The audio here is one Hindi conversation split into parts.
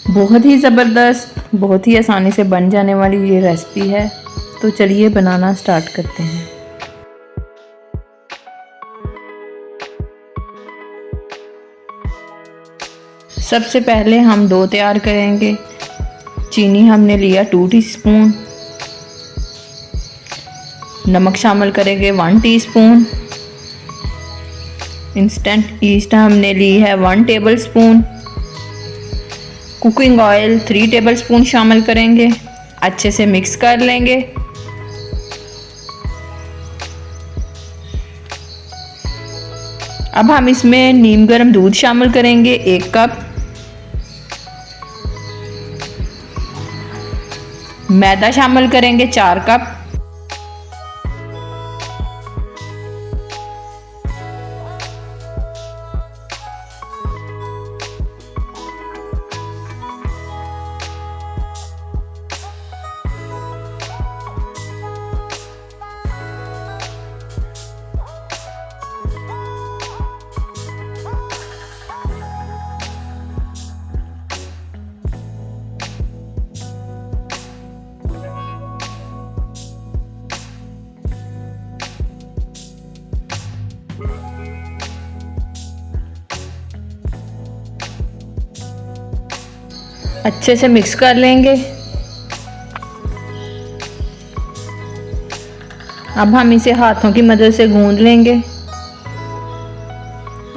बहुत ही ज़बरदस्त, बहुत ही आसानी से बन जाने वाली ये रेसिपी है। तो चलिए बनाना स्टार्ट करते हैं। सबसे पहले हम डो तैयार करेंगे। चीनी हमने लिया 2 टीस्पून, नमक शामिल करेंगे 1 टीस्पून, इंस्टेंट ईस्ट हमने ली है 1 टेबलस्पून, कुकिंग ऑयल 3 टेबलस्पून शामिल करेंगे। अच्छे से मिक्स कर लेंगे। अब हम इसमें नीम गर्म दूध शामिल करेंगे 1 कप, मैदा शामिल करेंगे 4 कप, अच्छे से मिक्स कर लेंगे। अब हम इसे हाथों की मदद से गूंद लेंगे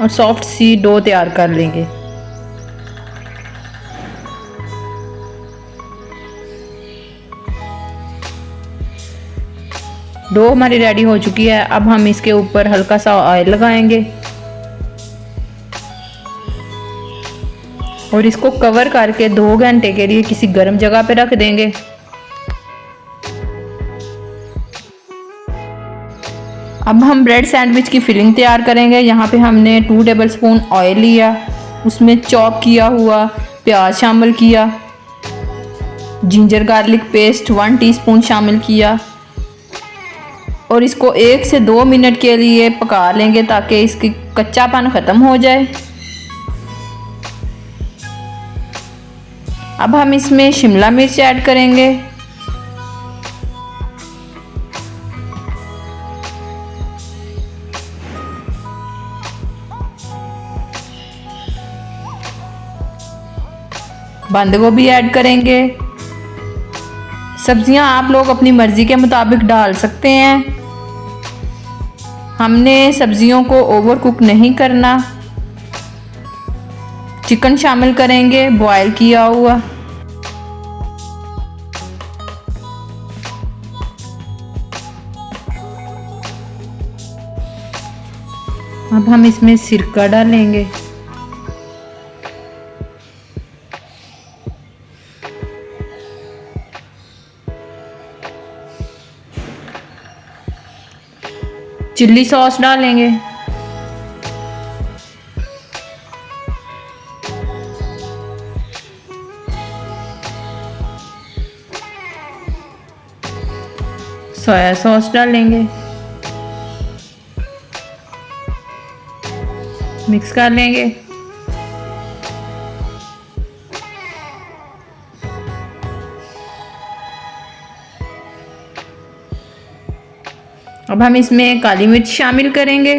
और सॉफ्ट सी डो तैयार कर लेंगे। डो हमारी रेडी हो चुकी है। अब हम इसके ऊपर हल्का सा ऑयल लगाएंगे और इसको कवर करके 2 घंटे के लिए किसी गर्म जगह पे रख देंगे। अब हम ब्रेड सैंडविच की फिलिंग तैयार करेंगे। यहाँ पे हमने 2 टेबलस्पून ऑयल लिया, उसमें चॉप किया हुआ प्याज शामिल किया, जिंजर गार्लिक पेस्ट 1 टीस्पून शामिल किया और इसको 1 से 2 मिनट के लिए पका लेंगे ताकि इसकी कच्चापन ख़त्म हो जाए। अब हम इसमें शिमला मिर्च ऐड करेंगे, बंद गोभी ऐड करेंगे। सब्जियां आप लोग अपनी मर्ज़ी के मुताबिक डाल सकते हैं। हमने सब्जियों को ओवर कुक नहीं करना। चिकन शामिल करेंगे बॉयल किया हुआ। अब हम इसमें सिरका डालेंगे, चिल्ली सॉस डालेंगे, सोया सॉस डालेंगे, मिक्स कर लेंगे। अब हम इसमें काली मिर्च शामिल करेंगे,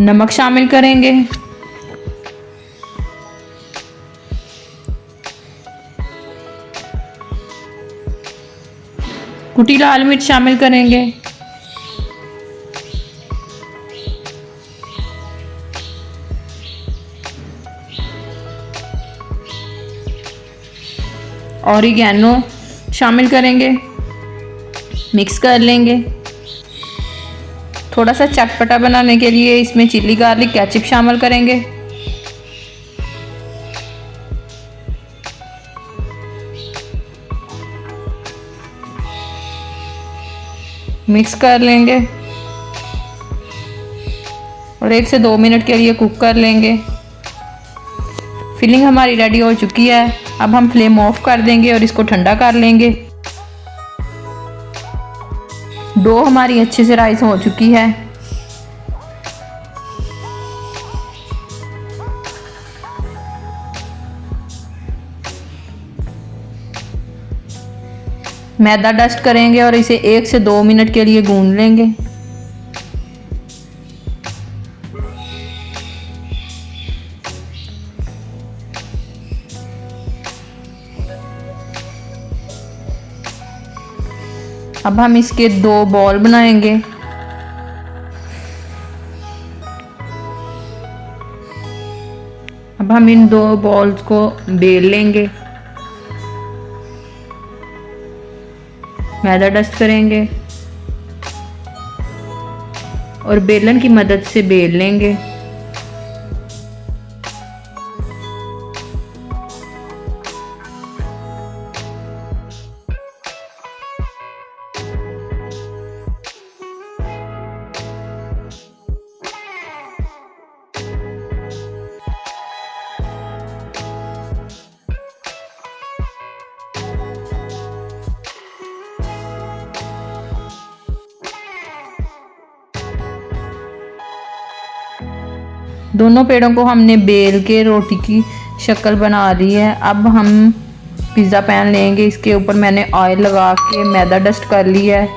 नमक शामिल करेंगे, कुटी लाल मिर्च शामिल करेंगे, ऑरिगेनो शामिल करेंगे, मिक्स कर लेंगे। थोड़ा सा चटपटा बनाने के लिए इसमें चिल्ली गार्लिक केचप शामिल करेंगे। मिक्स कर लेंगे और 1 से 2 मिनट के लिए कुक कर लेंगे। फिलिंग हमारी रेडी हो चुकी है। अब हम फ्लेम ऑफ कर देंगे और इसको ठंडा कर लेंगे। डो हमारी अच्छे से राइस हो चुकी है। मैदा डस्ट करेंगे और इसे 1 से 2 मिनट के लिए गूंद लेंगे। अब हम इसके 2 बॉल बनाएंगे। अब हम इन 2 बॉल्स को बेल लेंगे, मैदा डस्ट करेंगे और बेलन की मदद से बेल लेंगे। दोनों पेड़ों को हमने बेल के रोटी की शक्ल बना ली है। अब हम पिज़्ज़ा पैन लेंगे, इसके ऊपर मैंने ऑयल लगा के मैदा डस्ट कर लिया है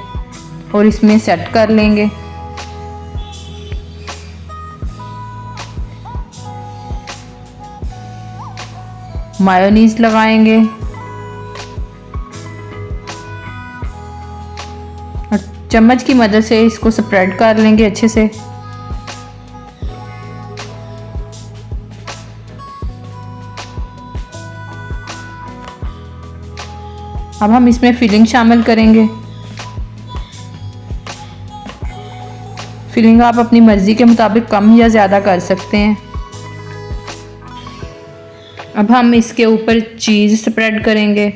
और इसमें सेट कर लेंगे। मायोनीज लगाएंगे और चम्मच की मदद से इसको स्प्रेड कर लेंगे अच्छे से। अब हम इसमें फिलिंग शामिल करेंगे। फिलिंग आप अपनी मर्ज़ी के मुताबिक कम या ज़्यादा कर सकते हैं। अब हम इसके ऊपर चीज़ स्प्रेड करेंगे।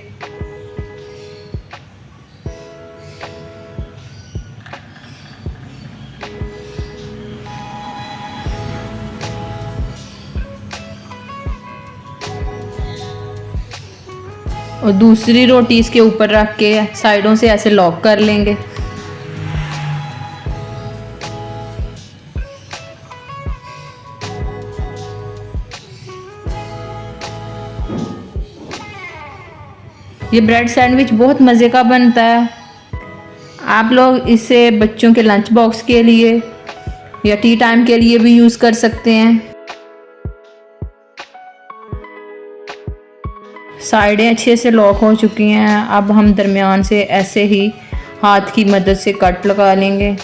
और दूसरी रोटी इसके ऊपर रख के साइडों से ऐसे लॉक कर लेंगे। ये ब्रेड सैंडविच बहुत मज़े का बनता है। आप लोग इसे बच्चों के लंच बॉक्स के लिए या टी टाइम के लिए भी यूज़ कर सकते हैं। साइडें अच्छे से लॉक हो चुकी हैं। अब हम दरमियान से ऐसे ही हाथ की मदद से कट लगा लेंगे।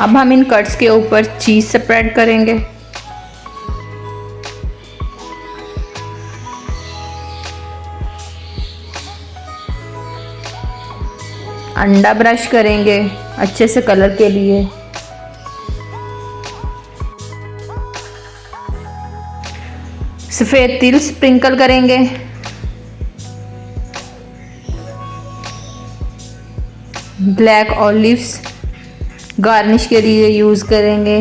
अब हम इन कट्स के ऊपर चीज़ स्प्रेड करेंगे। अंडा ब्रश करेंगे अच्छे से कलर के लिए। सफ़ेद तिल स्प्रिंकल करेंगे। ब्लैक ऑलिव्स गार्निश के लिए यूज़ करेंगे।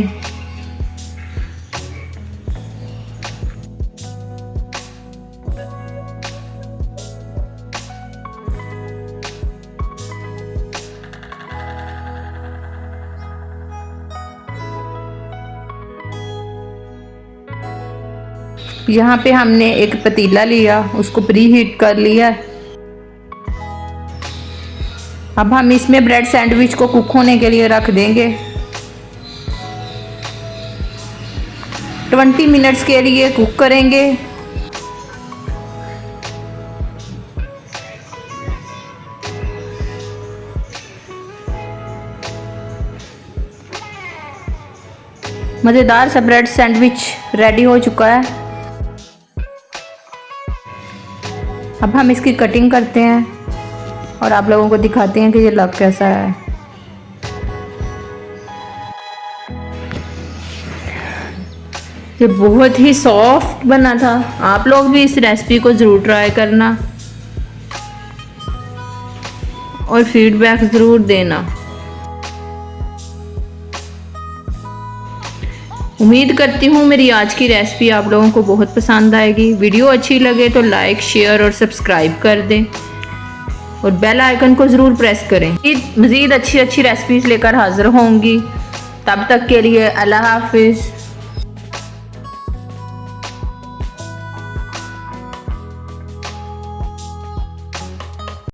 यहाँ पे हमने एक पतीला लिया, उसको प्री हीट कर लिया। अब हम इसमें ब्रेड सैंडविच को कुक होने के लिए रख देंगे। 20 मिनट्स के लिए कुक करेंगे। मज़ेदार सा ब्रेड सैंडविच रेडी हो चुका है। अब हम इसकी कटिंग करते हैं और आप लोगों को दिखाते हैं कि ये लग कैसा है। ये बहुत ही सॉफ्ट बना था। आप लोग भी इस रेसिपी को ज़रूर ट्राई करना और फीडबैक ज़रूर देना। उम्मीद करती हूँ मेरी आज की रेसिपी आप लोगों को बहुत पसंद आएगी। वीडियो अच्छी लगे तो लाइक, शेयर और सब्सक्राइब कर दें और बेल आइकन को ज़रूर प्रेस करें। मज़ीद अच्छी रेसिपीज़ लेकर हाज़िर होंगी। तब तक के लिए अल्लाह हाफिज़।